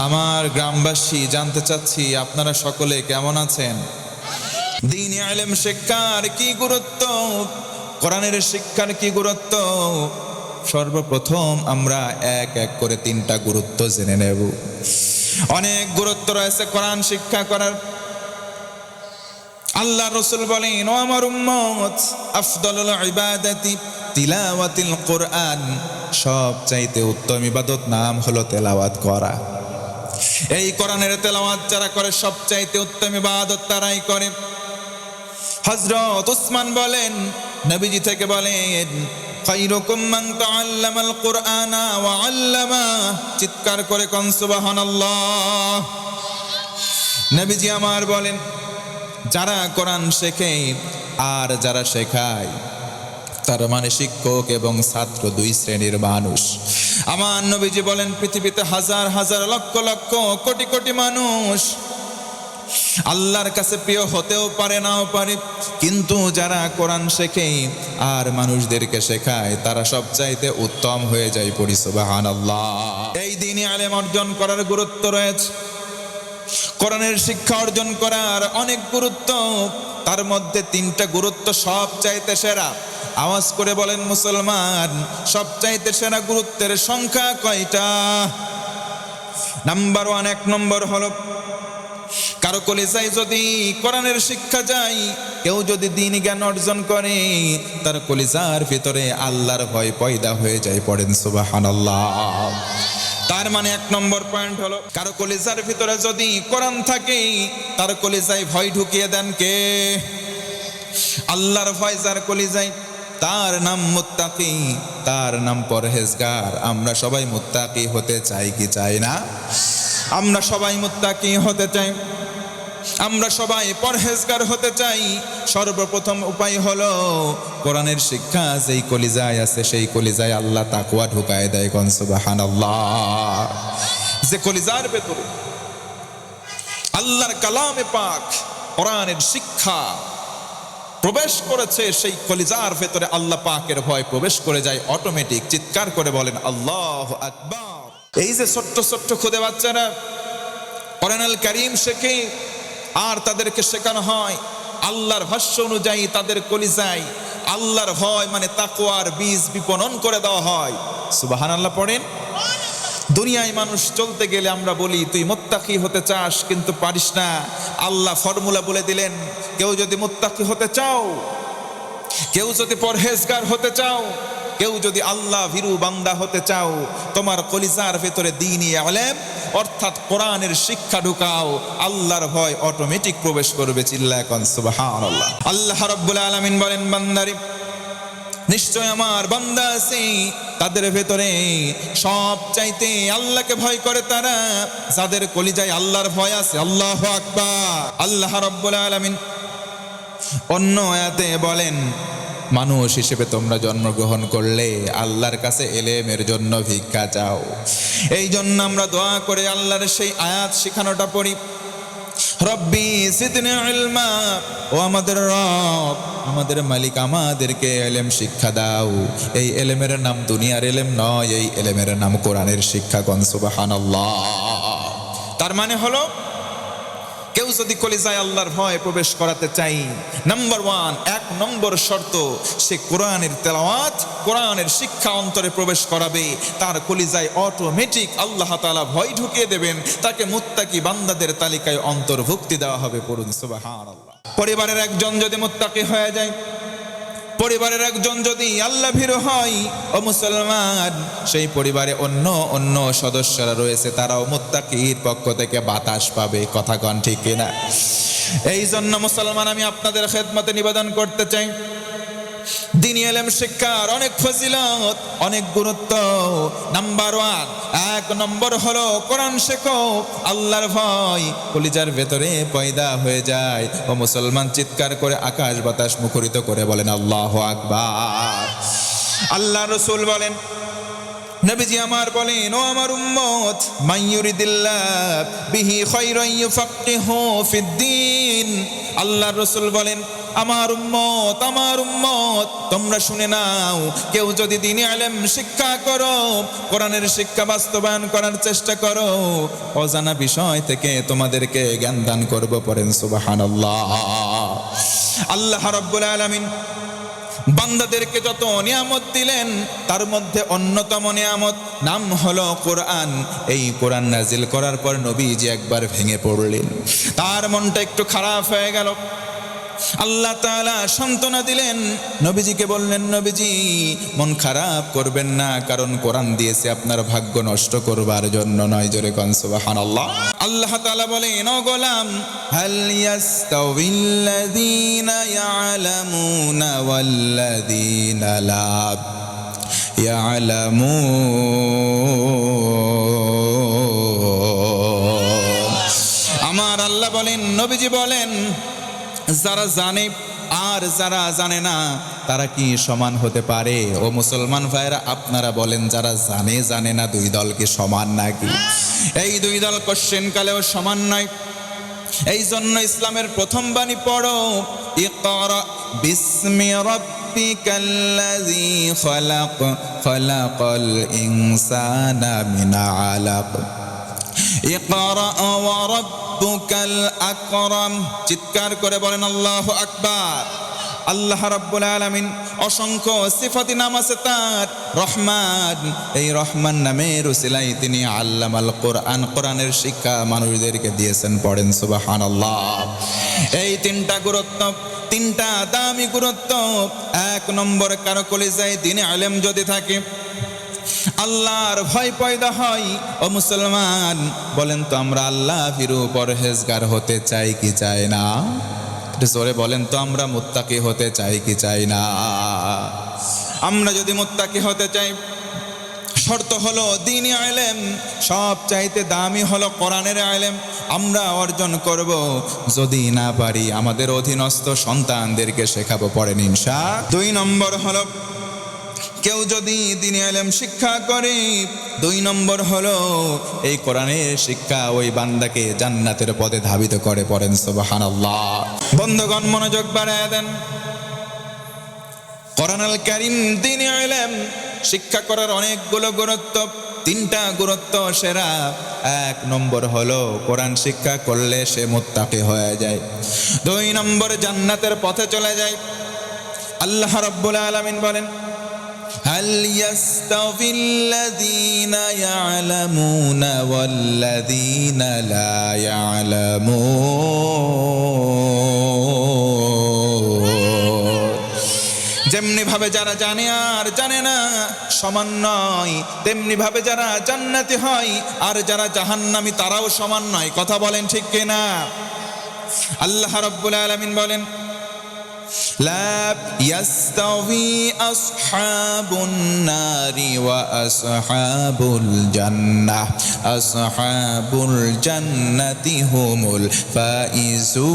আমার গ্রামবাসী, জানতে চাচ্ছি আপনারা সকলে কেমন আছেন? দ্বীনি ইলম শিক্ষার কি গুরুত্ব, কোরআনের শিক্ষার কি গুরুত্ব, সর্বপ্রথম আমরা এক এক করে তিনটা গুরুত্ব জেনে নেব। অনেক গুরুত্ব রয়েছে কোরআন শিক্ষা করার। আল্লাহ রাসূল বলেন, ও আমার উম্মত, আফদালুল ইবাদাতি তিলাওয়াতুল কোরআন, সবচাইতে উত্তম ইবাদত নাম হলো তেলাওয়াত করা। এই কোরআনের তেলাওয়াত যারা করে সবচাইতে উত্তম ইবাদত তারাই করে। হযরত উসমান বলেন, নবীজি থেকে বলেন, খায়রুকুম মান তাআল্লামাল কুরআনা ওয়া আল্লামা, চিৎকার করে কোন সুবহানাল্লাহ। নবীজি আমার বলেন, যারা কোরআন শেখে আর যারা শেখায়, তার মানে শিক্ষক এবং ছাত্র দুই শ্রেণীর মানুষ। আমার নবীজি বলেন, পৃথিবীতে হাজার হাজার লক্ষ লক্ষ কোটি কোটি মানুষ আল্লাহর কাছে প্রিয় হতেও পারে, নাও পারে, কিন্তু যারা কোরআন শেখে আর মানুষদেরকে শেখায় তারা সবচাইতে উত্তম হয়ে যায়। পড়ি সুবহানাল্লাহ। এই দ্বীনি ইলম অর্জন করার গুরুত্ব রয়েছে। কোরআনের শিক্ষা অর্জন করার অনেক গুরুত্ব, তার মধ্যে তিনটা গুরুত্ব সবচাইতে সেরা। আওয়াজ করে বলেন মুসলমান, সবচাইতে সেরা গুরুত্বের সংখ্যা কয়টা? নাম্বার 1, 1 নম্বর হলো, কারো কলিজায় যদি কোরআনের শিক্ষা যায়, কেউ যদি দ্বীনি জ্ঞান অর্জন করে, তার কলিজার ভিতরে আল্লাহর ভয় পয়দা হয়ে যায়। পড়েন সুবহানাল্লাহ। তার মানে 1 নম্বর পয়েন্ট হলো, কারো কলিজার ভিতরে যদি কোরআন থাকে, তার কলিজায় ভয় ঢুকিয়ে দেন কে? আল্লাহর ভয় যার কলিজায়, তার নাম মুত্তাকি, তার নাম পরহেজগার। আমরা সবাই মুত্তাকি হতে চাই কি চাই না? আমরা সবাই মুত্তাকি হতে চাই, আমরা সবাই পরহেজগার হতে চাই। সর্বপ্রথম উপায় হলো কোরআনের শিক্ষা যেই কলিজায় আছে, সেই কলিজায় আল্লাহ তাকওয়া ঢুকায় দেয়। কোন সুবহানাল্লাহ। যে কলিজার ভেতরে আল্লাহর কালামে পাক কোরআনের শিক্ষা প্রবেশ করেছে, সেই কলিজার ভেতরে আল্লাহ পাকের ভয় প্রবেশ করে যায় অটোমেটিক। চিৎকার করে বলেন আল্লাহু আকবার। এই যে ছোট্ট ছোট্ট খুদে বাচ্চারা কোরআনুল কারীম শেখে আর তাদেরকে শেখানো হয় আল্লাহর ভাষ্য অনুযায়ী, তাদের কলিজায় আল্লাহর ভয় মানে তাকওয়ার বীজ বিপণন করে দেওয়া হয়। সুবহানাল্লাহ পড়েন। দুনিয়ায় মানুষ চলতে গেলে আমরা বলি, তুই মুত্তাকি হতে চাস কিন্তু পারিস না। আল্লাহ ফর্মুলা বলে দিলেন, কেউ যদি মুত্তাকি হতে চাও, কেউ যদি পরহেজগার হতে চাও, কেউ যদি আল্লাহ ভীরু বান্দা হতে চাও, তোমার কলিজার ভেতরে দ্বীনি ইলম অর্থাৎ কোরআনের শিক্ষা ঢুকাও, আল্লাহর ভয় অটোমেটিক প্রবেশ করবে। চিল্লায় কোন সুবহানাল্লাহ। আল্লাহ রাব্বুল আলামিন বলেন, বান্দারে, নিশ্চয় আমার বান্দা আছে, তাদের ভেতরে সবচাইতে আল্লাহকে ভয় করে তারা, যাদের কলিজায় আল্লাহর ভয় আছে। আল্লাহু আকবার। আল্লাহ রাব্বুল আলামিন অন্য আয়াতে বলেন, মানুষ হিসেবে তোমরা জন্মগ্রহণ করলে আল্লাহর কাছে ইলমের জন্য ভিক্ষা চাও। এই জন্য আমরা দোয়া করে আল্লাহর সেই আয়াত শিখানোটা পড়ি, রব্বি জিদনি ইলমা, ও আমাদের রব, আমাদের মালিক, আমাদেরকে ইলম শিক্ষা দাও। এই ইলমের নাম দুনিয়ার ইলম নয়, এই ইলমের নাম কোরআনের শিক্ষা। কোন সুবহানাল্লাহ। তার মানে হলো, কেউ যদি কলিজায় আল্লাহর ভয় প্রবেশ করাতে চাই, নাম্বার 1, 1 নম্বর শর্ত, সে কোরআনের তেলাওয়াত, কোরআনের শিক্ষা অন্তরে প্রবেশ করাবে। তার কলিজায় অটোমেটিক আল্লাহ তাআলা ভয় ঢুকিয়ে দেবেন, তাকে মুত্তাকি বান্দাদের তালিকায় অন্তর্ভুক্তি দেওয়া হবে। পড়ুন সুবহানাল্লাহ। পরিবারের একজন যদি মুত্তাকি হয়ে যায়, পরিবারের একজন যদি আল্লাহ ভীরু হয়, ও মুসলমান, সেই পরিবারে অন্য অন্য সদস্যরা রয়েছে, তারাও মুত্তাকির পক্ষ থেকে বাতাস পাবে। কথা কন ঠিক কিনা? এই জন্য মুসলমান, আমি আপনাদের খেদমতে নিবেদন করতে চাই, দ্বীনি ইলম শিক্ষার অনেক ফজিলত, অনেক গুরুত্ব। নাম্বার 1, 1 নম্বর হলো কোরআন শেখো, আল্লাহর ভয় কলিজার ভেতরে পয়দা হয়ে যায়। ও মুসলমান, চিৎকার করে আকাশ বাতাস মুখরিত করে বলেন আল্লাহু আকবার। আল্লাহ রাসূল বলেন, নবীজি আমার বলেন, ও আমার উম্মত, মাইয়ুরিদিল্লাহ বিহি খায়রান ইউফাক্কিহু ফিদ্দীন। আল্লাহর রাসূল বলেন, আমার উম্মত তোমরা শুনে নাও, কেউ যদি দ্বীনি ইলম শিক্ষা করো, কোরআনের শিক্ষা বাস্তবায়ন করার চেষ্টা করো, অজানা বিষয় থেকে তোমাদেরকে জ্ঞান দান করব। পড়েন সুবহানাল্লাহ। আল্লাহ রাব্বুল আলামিন বান্দাদেরকে যত নিয়ামত দিলেন তার মধ্যে অন্যতম নিয়ামত নাম হলো কোরআন। এই কোরআন নাজিল করার পর নবীজি একবার ভেঙে পড়লেন, তার মনটা একটু খারাপ হয়ে গেল। আল্লাহ তাআলা সান্ত্বনা দিলেন, নবীজিকে বললেন, নবীজি মন খারাপ করবেন না, কারণ কোরআন দিয়েছে আপনার ভাগ্য নষ্ট করবার জন্য নয়। জোরে কোন সুবহানাল্লাহ। আল্লাহ তাআলা বলেন, ও গোলাম, হাল ইয়াস্তাউিল্লাযীনা ইয়ালামুনা ওয়াল্লাযীনা লা ইয়ালামুন। আমার আল্লাহ বলেন, নবীজি বলেন, যারা জানে আর যারা জানে না তারা কি সমান হতে পারে? ও মুসলমান ভাইরা, আপনারা বলেন, যারা জানে না দুই দল কি সমান নাকি? এই দুই দল কোশ্চেন কালেও সমান নয়। এই জন্য ইসলামের প্রথম বাণী পড়ো, ইকরা বিসমি রাব্বিকাল্লাযী খালাক, খালাকাল ইনসানা মিন আলাক, ইকরা ওয়া রাব্বুকাল আকরাম। চিৎকার করে বলেন আল্লাহু আকবার। আল্লাহ রাব্বুল আলামিন অসংখ্য সিফাতি নাম আছে তার, রহমান। এই রহমান নামের উসিলায় তিনি আল্লামাল কোরআন, কোরআনের শিক্ষা মানুষদেরকে দিয়েছেন। পড়েন সুবহানাল্লাহ। এই তিনটা গুরুত্ব, তিনটা দামি গুরুত্ব। এক নম্বর, কারো কলিজায় দ্বীনি ইলম যদি থাকে, আল্লাহর ভয় পয়দা হয়। ও মুসলমান, বলেন তো আমরা আল্লাহ ভীরু পরহেজগার হতে চাই কি চাই না? জোরে বলেন তো, আমরা মুত্তাকি হতে চাই কি চাই না? আমরা যদি মুত্তাকি হতে চাই, শর্ত হলো দ্বীনি ইলম। সব চাইতে দামি হলো কোরআনের ইলম। আমরা অর্জন করব, যদি না পারি আমাদের অধীনস্থ সন্তানদেরকে শেখাবো। পড়েন ইনশাআল্লাহ। দুই নম্বর হলো, কেউ যদি দ্বীনি ইলম শিক্ষা করে, দুই নম্বর হলো এই কোরআনের শিক্ষা ওই বান্দাকে জান্নাতের পথে ধাবিত করে। পড়েন সুবহানাল্লাহ। বন্ধুগণ, মনোযোগ বাড়ায় দেন। কোরআনুল কারীম দ্বীনি ইলম শিক্ষা করার অনেকগুলো গুরুত্ব, তিনটা গুরুত্ব সেরা। এক নম্বর হলো, কোরআন শিক্ষা করলে সে মুত্তাকি হয়ে যায়। দুই নম্বর, জান্নাতের পথে চলে যায়। আল্লাহ রাব্বুল আলামিন বলেন, হাল ইয়াস্তাউিল্লাযীনা ইয়ালামুনা ওয়াল্লাযীনা লা ইয়ালামুন। যেমনি ভাবে যারা জানে আর জানে না সমান নয়, তেমনি ভাবে যারা জান্নাতি হয় আর যারা জাহান্নামী তারাও সমান নয়। কথা বলেন ঠিক কিনা? আল্লাহ রাব্বুল আলামিন বলেন, লা ইয়াস্তাওয়ি আসহাবুন নারি ওয়া আসহাবুল জান্নাহ, আসহাবুল জান্নাতি হুমুল ফাইজুন।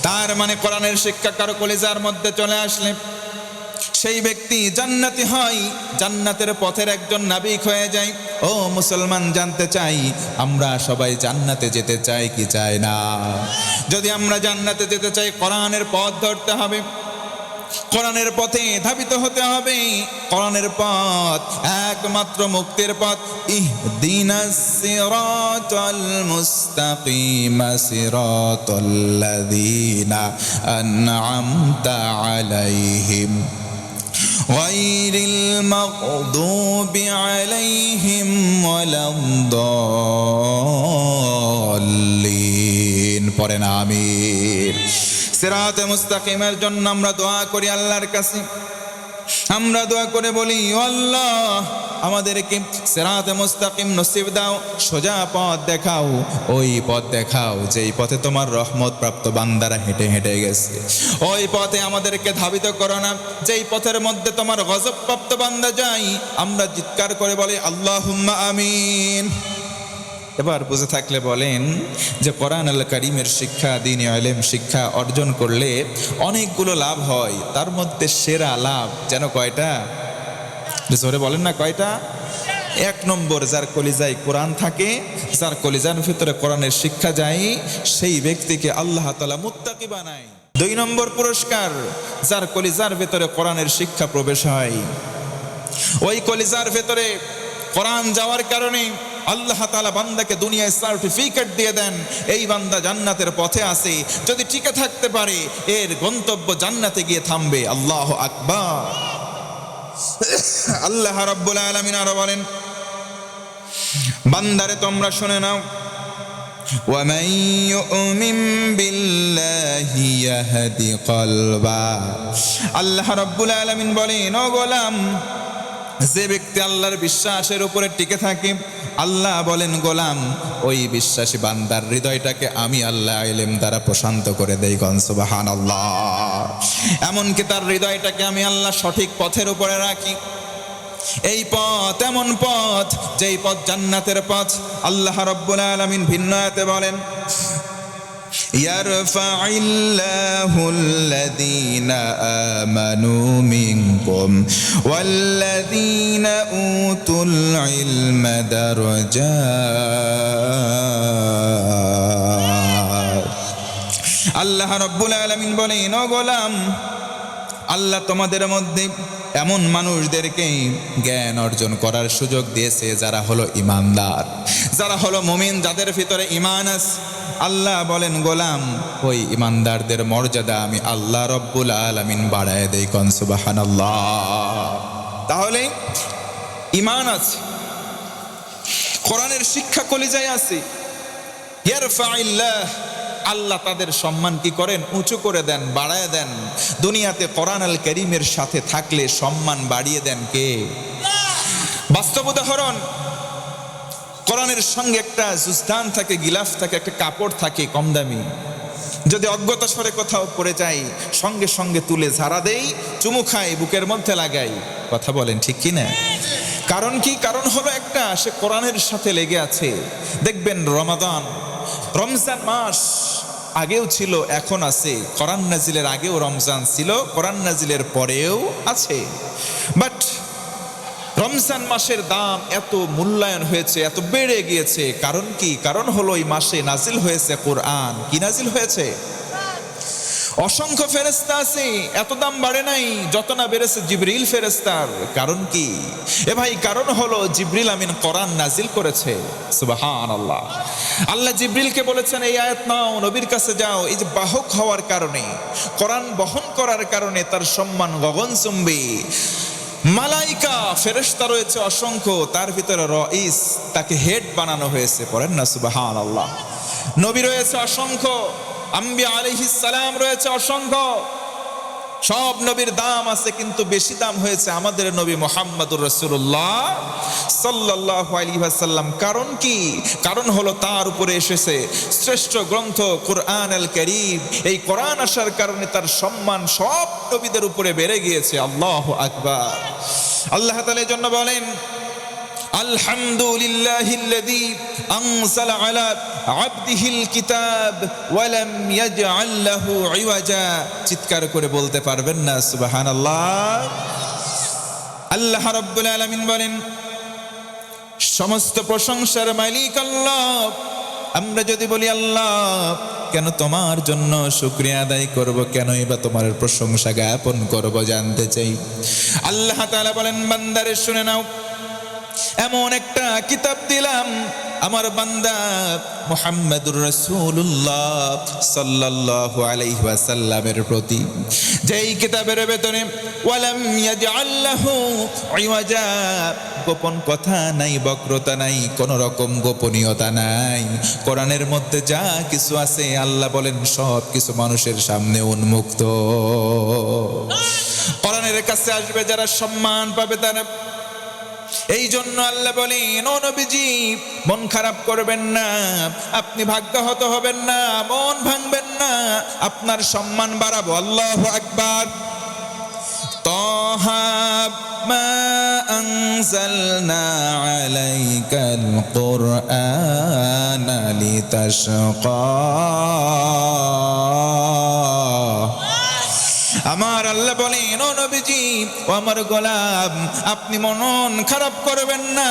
তার মানে কোরআনের শিক্ষা কারো কলিজার মধ্যে চলে আসলে সেই ব্যক্তি জান্নাতি হয়, জান্নাতের পথের একজন নাবিক হয়ে যায়। ও মুসলমান, জানতে চাই, আমরা সবাই জান্নাতে যেতে চাই কি চাই না? যদি আমরা জান্নাতে যেতে চাই, কোরআনের পথ ধরতে হবে, কোরআনের পথে ধাবিত হতে হবে। কোরআনের পথ একমাত্র মুক্তির পথ। ইহদিনাস সিরাতাল মুস্তাকিম, সিরাতাল্লাযীনা আন'আমতা আলাইহিম গায়রিল মাগদুবি আলাইহিম ওয়ালাদ-দাল্লিন। পড়েন আমিন। সিরাতে মুস্তাকিমের জন্য আমরা দোয়া করি আল্লাহর কাছে। আমরা দোয়া করে বলি, ও আল্লাহ, আমাদেরকে সিরাতে মুস্তাকিম নসিব দাও, সোজা পথ দেখাও, ওই পথ দেখাও যেই পথে তোমার রহমত প্রাপ্ত বান্দারা হেঁটে হেঁটে গেছে। ওই পথে আমাদেরকে ধাবিত করো না যেই পথের মধ্যে তোমার গজব প্রাপ্ত বান্দা যায়। আমরা চিৎকার করে বলি আল্লাহুম্মা আমিন। এবার বুঝে থাকলে বলেন যে কোরআনুল কারীমের শিক্ষা, দ্বীনি ইলম শিক্ষা অর্জন করলে অনেকগুলো লাভ হয়। তার মধ্যে সেরা লাভ যেন কয়টা? জোরে বলেন না, কয়টা? এক নম্বর, যার কলিজায় কোরআন থাকে, যার কলিজার ভিতরে কোরআনের শিক্ষা যায়, সেই ব্যক্তিকে আল্লাহ তাআলা মুত্তাকি বানায়। 2 নম্বর পুরস্কার, যার কলিজার ভিতরে কোরআনের শিক্ষা প্রবেশ হয়, ওই কলিজার ভিতরে কোরআন যাওয়ার কারণে আল্লাহ তাআলা বান্দাকে দুনিয়ায় সার্টিফিকেট দিয়ে দেন, এই বান্দা জান্নাতের পথে আছে, যদি টিকে থাকতে পারে এর গন্তব্য জান্নাতে গিয়ে থামবে। আল্লাহু আকবার। আল্লাহ রাব্বুল আলামিন আরো বলেন, বান্দারে তোমরা শুনে নাও, وَمَن يُؤْمِن بِاللَّهِ يَهْدِ قَلْبَهُ। আল্লাহ রাব্বুল আলামিন বলেন, ও গোলাম, যে ব্যক্তি আল্লাহর বিশ্বাসের উপরে টিকে থাকে, আল্লাহ বলেন, গোলাম, ওই বিশ্বাসী বান্দার হৃদয়টাকে আমি আল্লাহ ইলম দ্বারা প্রশান্ত করে দেই। সুবহানাল্লাহ। এমনকি তার হৃদয়টাকে আমি আল্লাহ সঠিক পথের উপরে রাখি। এই পথ এমন পথ, যেই পথ জান্নাতের পথ। আল্লাহ রাব্বুল আলামিন ভিন্ন আয়াতে বলেন, ইয়ারফাইল্লাহুল্লাযীনা আমানু মিনকুম ওয়াল্লাযীনা উতুল ইলমা দারাজাত। আল্লাহ রাব্বুল আলামিন বলেন, ও গোলাম, আল্লাহ তোমাদের মধ্যে এমন মানুষদেরকে জ্ঞান অর্জন করার সুযোগ দিয়েছে যারা হলো ঈমানদার, যারা হলো মুমিন, যাদের ভিতরে ঈমান আছে। আল্লাহ বলেন, গোলাম, ওই ঈমানদারদের মর্যাদা আমি আল্লাহ রাব্বুল আলামিন বাড়ায় দেই। কোন সুবহানাল্লাহ। তাহলে ঈমান আছে, কোরআনের শিক্ষা কলিজায় আছে, ইয়ারফাইল্লাহ, আল্লাহ তাদের সম্মান কি করেন? উঁচু করে দেন, বাড়ায় দেন। দুনিয়াতে কোরআন আল কারীমের সাথে থাকলে সম্মান বাড়িয়ে দেন কে? বাস্তব উদাহরণ, কোরআনের সঙ্গে একটা জুজদান থাকে, গিলাফ থাকে, একটা কাপড় থাকে কম দামি, যদি অজ্ঞতা স্বরে কোথাও পড়ে যাই, সঙ্গে সঙ্গে তুলে ঝাড়া দেই, চুমু খাই, বুকের মধ্যে লাগাই। কথা বলেন ঠিক কি না? কারণ কি? কারণ হলো একটা, সে কোরআনের সাথে লেগে আছে। দেখবেন রমজান মাস আগেও ছিল, এখন আছে। কোরআন নাজিলের আগেও রমজান ছিল, কোরআন নাজিলের পরেও আছে। বাট রমজান মাসের দাম এত মূল্যায়ন হয়েছে, এত বেড়ে গিয়েছে। কারণ কি? কারণ হলো এই মাসে নাজিল হয়েছে কোরআন। কি নাজিল হয়েছে? অসংখ্য ফেরেশতা আছে, এত দাম বাড়ে নাই যত না বেড়েছে জিবরিল ফেরেশতার। কারণ কি? এ ভাই, কারণ হলো জিবরিল আমিন কোরআন নাজিল করেছে। সুবহানাল্লাহ। আল্লাহ জিবরিলকে বলেছেন, এই আয়াত নাও, নবীর কাছে যাও। এই যে বাহক হওয়ার কারণে, কোরআন বহন করার কারণে তার সম্মান গগনচুম্বী। মালাইকা ফেরেশতা রয়েছে অসংখ্য, তার ভিতরে রইস, তাকে হেড বানানো হয়েছে। পড়েন না সুবহানাল্লাহ। নবী রয়েছে অসংখ্য, আম্বিয়া আলাইহিস সালাম রয়েছে অসংখ্য। সব নবীর দাম আছে, কিন্তু বেশি দাম হয়েছে আমাদের নবী মুহাম্মদুর রাসূলুল্লাহ সাল্লাল্লাহু আলাইহি ওয়াসাল্লাম। কারণ কি? কারণ হলো তার উপরে এসেছে শ্রেষ্ঠ গ্রন্থ কুরআন আল কারীম। এই কোরআন আসার কারণে তার সম্মান সব নবীদের উপরে বেড়ে গিয়েছে। আল্লাহু আকবার। আল্লাহ তাআলা এর জন্য বলেন, আলহামদুলিল্লাহিল্লাযী আনজালা আলা আবদিহিল কিতাব ওয়া লাম ইয়াজআল লাহু ইওয়াজা। চিৎকার করে বলতে পারবেন না সুবহানাল্লাহ। আল্লাহ রাব্বুল আলামিন বলেন, সমস্ত প্রশংসার মালিক আল্লাহ। আমরা যদি বলি আল্লাহ, কেন তোমার জন্য শুকরিয়া আদায় করব, কেনই বা তোমার প্রশংসা জ্ঞাপন করব, জানতে চাই। আল্লাহ তাআলা বলেন, বান্দারে শুনে নাও, এমন একটা কিতাব দিলাম আমার বান্দা মুহাম্মদুর রাসূলুল্লাহ সাল্লাল্লাহু আলাইহি ওয়াসাল্লামের প্রতি, যেই কিতাবের ভেতরে ওয়ালাম ইয়াজআল লাহু ইওয়াজা, গোপন কথা নাই, বক্রতা নাই, কোন রকম গোপনীয়তা নাই। কোরআনের মধ্যে যা কিছু আছে আল্লাহ বলেন সব কিছু মানুষের সামনে উন্মুক্ত। কোরআনের কাছে আসবে যারা, সম্মান পাবে তারা। এই জন্য আল্লাহ বলেন, ও নবীজি, মন খারাপ করবেন না, আপনি ভাগ্যহত হবেন না, মন ভাঙবেন না, আপনার সম্মান বাড়াবো। আল্লাহু আকবার। তাহা মা আনজালনা আলাইকাল কুরআনা লিতাশকা। আমার আল্লাহ বলেন, ও নবীজি, ও আমার গোলাম, আপনি মন খারাপ করবেন না।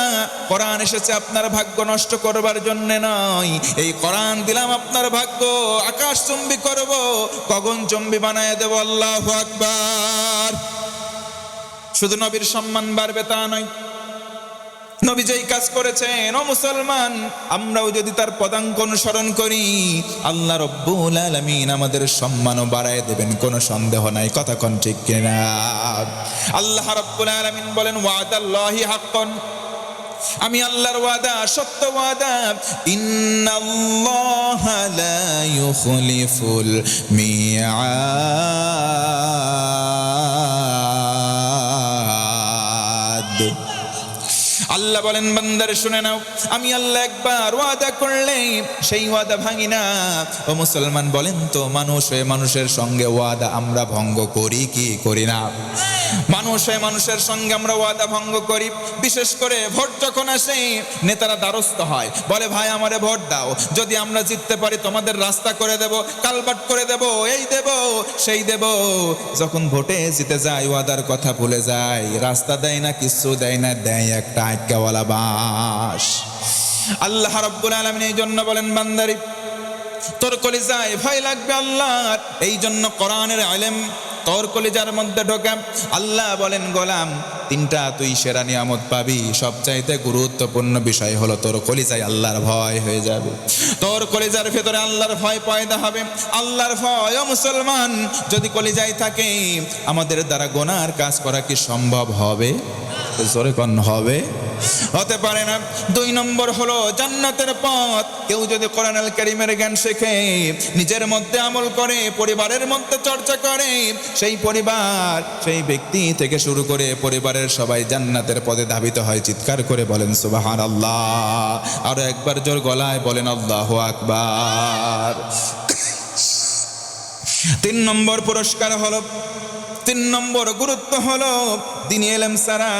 কোরআন এসেছে আপনার ভাগ্য নষ্ট করবার জন্য নয়। এই কোরআন দিলাম আপনার ভাগ্য আকাশচুম্বী করব, গগনচুম্বী বানায় দেব। আল্লাহু আকবার। শুধু নবীর সম্মান বাড়বে তা নয়, নবী যেই কাজ করেছেন, ও মুসলমান, আমরাও যদি তার পদাঙ্ক অনুসরণ করি, আল্লাহ রব্বুল আলামিন আমাদের সম্মানও বাড়ায় দেবেন, কোনো সন্দেহ নাই। কথা কোন ঠিক কিনা? আল্লাহ রব্বুল আলামিন বলেন, ওয়াদাল্লাহি হাক্কান, আমি আল্লাহর ওয়াদা সত্য ওয়াদা। ইন্নাল্লাহা লা ইউখলিফুল মিআদ। আল্লাহ বলেন, বান্দারে শুনে নাও, আমি আল্লাহ একবার ওয়াদা করলে সেই ওয়াদা ভাঙি না। ও মুসলমান, বলেন তো, মানুষ হয়ে মানুষের সঙ্গে ওয়াদা আমরা ভঙ্গ করি কি করি না? মানুষ হয়ে মানুষের সঙ্গে আমরা ওয়াদা ভঙ্গ করি। বিশেষ করে ভোট যখন আসে, নেতারা দ্বারস্থ হয়, বলে, ভাই আমারে ভোট দাও, যদি আমরা জিততে পারি তোমাদের রাস্তা করে দেব, কালভার্ট করে দেব, এই দেব সেই দেব। যখন ভোটে জিতে যায়, ওয়াদার কথা ভুলে যায়, রাস্তা দেয় না, কিছু দেয় না, দেয় একটা আজ্ঞাওয়ালা বাঁশ। আল্লাহ রাব্বুল আলামিন এই জন্য বলেন, বান্দারি, তোর কলিজায় ভয় লাগবে আল্লাহর, এই জন্য কোরআনের ইলম তোর কলিজার মধ্যে ঢোকা। আল্লাহ বলেন, গোলাম, তিনটা তুই সেরা নিয়ামত পাবি, সবচাইতে গুরুত্বপূর্ণ বিষয় হলো তোর কলিজায় আল্লাহর ভয় হয়ে যাবে। তোর কলিজার ভেতরে আল্লাহর ভয় পয়দা হবে। আল্লাহর ভয়, ও মুসলমান, যদি কলিজায় থাকে, আমাদের দ্বারা গুনার কাজ করা কি সম্ভব হবে? জোরে কোন হবে? হতে পারে না। 2 নম্বর হলো জান্নাতের পথ। কেউ যদি কোরআনুল কারীমের জ্ঞান শেখে, নিজের মধ্যে আমল করে, পরিবারের মধ্যে চর্চা করে, সেই পরিবার, সেই ব্যক্তি থেকে শুরু করে পরিবারের সবাই জান্নাতের পথে ধাবিত হয়। চিৎকার করে বলেন সুবহানাল্লাহ। আরো একবার জোর গলায় বলেন আল্লাহু আকবার। 3 নম্বর পুরস্কার হলো, 3 নম্বর গুরুত্ব হলো, দ্বীনি ইলম ছাড়া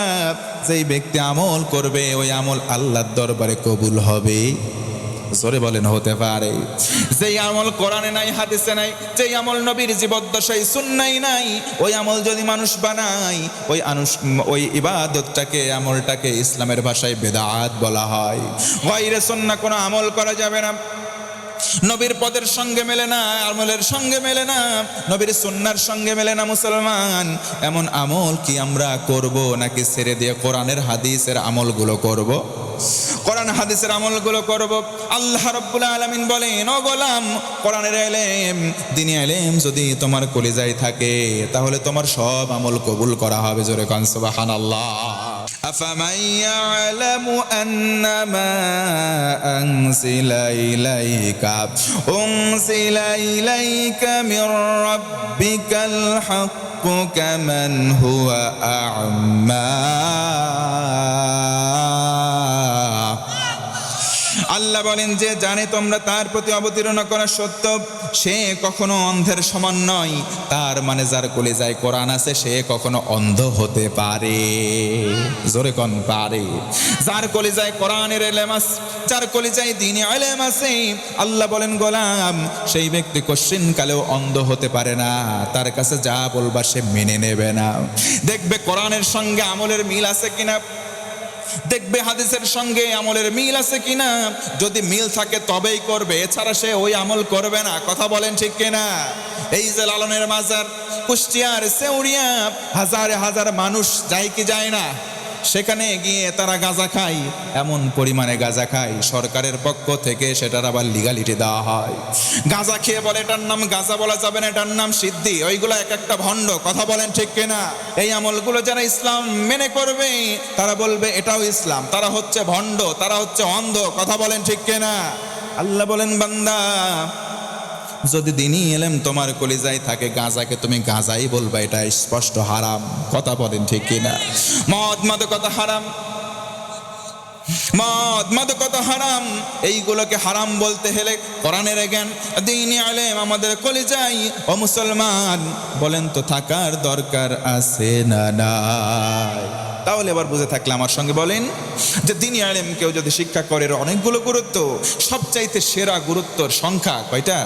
যেই ব্যক্তি আমল করবে, ওই আমল আল্লাহর দরবারে কবুল হবে। জোরে বলেন হতে পারে। যেই আমল কোরআনে নাই, হাদিসে নাই, যেই আমল নবীর জীবদ্দশায় সুন্নায় নাই, ওই আমল যদি মানুষ বানায়, ওই ইবাদতটাকে, আমলটাকে ইসলামের ভাষায় বেদাত বলা হয়। গায়রে সুন্নাহ কোনো আমল করা যাবে না। নবীর পদের সঙ্গে মেলে না, আমলের সঙ্গে মেলে না, নবীর সুন্নাহর সঙ্গে মেলে না। মুসলমান, এমন আমল কি আমরা করব নাকি ছেড়ে দিয়ে কোরআনের হাদিসের আমলগুলো করব? কোরআন হাদিসের আমলগুলো করব। আল্লাহ রাব্বুল আলামিন বলেন, ও গোলাম, কোরআনের ইলম, দ্বীনি ইলম যদি তোমার কলিজায় থাকে, তাহলে তোমার সব আমল কবুল করা হবে। জোরে কান সুবহানাল্লাহ। আফামান ইয়ালামু আন্নামা আনজিলা ইলাইকা মির রাব্বিকাল হাক্কু কামান হুয়া আ'মা। আল্লাহ বলেন, যে জানে তোমরা তার প্রতি অবতীর্ণ করা সত্য, সে কখনো অন্ধের সমান নয়। তার মানে যার কলিজায় কোরআন আছে, সে কখনো অন্ধ হতে পারে। জোরে কোন পারে? যার কলিজায় কোরআনের ইলম আছে, যার কলিজায় দ্বীনি ইলম আছে, আল্লাহ বলেন, গোলাম, সেই ব্যক্তি কোশ্চিন কালেও অন্ধ হতে পারে না। তার কাছে যা বলবা সে মেনে নেবে না। দেখবে কোরআনের সঙ্গে আমলের মিল আছে কিনা, দেখবে হাদিসের সঙ্গে আমলের মিল আছে কিনা। যদি মিল থাকে তবেই করবে, এছাড়া সে ওই আমল করবে না। কথা বলেন ঠিক কিনা? এই যে লালনের মাজার, কুষ্টিয়ার সেউরিয়া, হাজারে হাজার মানুষ যায় কি যায় না? সেখানে গিয়ে তারা গাঁজা খায়, এমন পরিমাণে গাঁজা খায়, সরকারের পক্ষ থেকে সেটার আবার লিগালিটি দেওয়া হয়। গাঁজা খেয়ে বলে এটার নাম গাঁজা বলা যাবে না, এটার নাম সিদ্ধি। ওইগুলো এক একটা ভণ্ড। কথা বলেন ঠিক কিনা? এই আমলগুলো যারা ইসলাম মেনে করবে, তারা বলবে এটাও ইসলাম। তারা হচ্ছে ভণ্ড, তারা হচ্ছে অন্ধ। কথা বলেন ঠিক কিনা? আল্লাহ বলেন, বান্দা, যদি দ্বীনি ইলম তোমার কলিজায় থাকে, গাঁজাকে তুমি গাঁজাই বলবা, এটা স্পষ্ট হারাম। কথা বলেন ঠিক কিনা? মদ মাদকতা হারাম, মদ মাদকতা হারাম। এইগুলোকে হারাম বলতে হলে কোরআনের জ্ঞান, দ্বীনি ইলম আমাদের কলিজায়, ও মুসলমান, বলেন তো থাকার দরকার আছে না নাই? তাহলে এবার বুঝে থাকলে আমার সঙ্গে বলেন যে দ্বীনি ইলম কেউ যদি শিক্ষা করে, অনেকগুলো গুরুত্ব, সবচাইতে সেরা গুরুত্বর সংখ্যা কয়টা?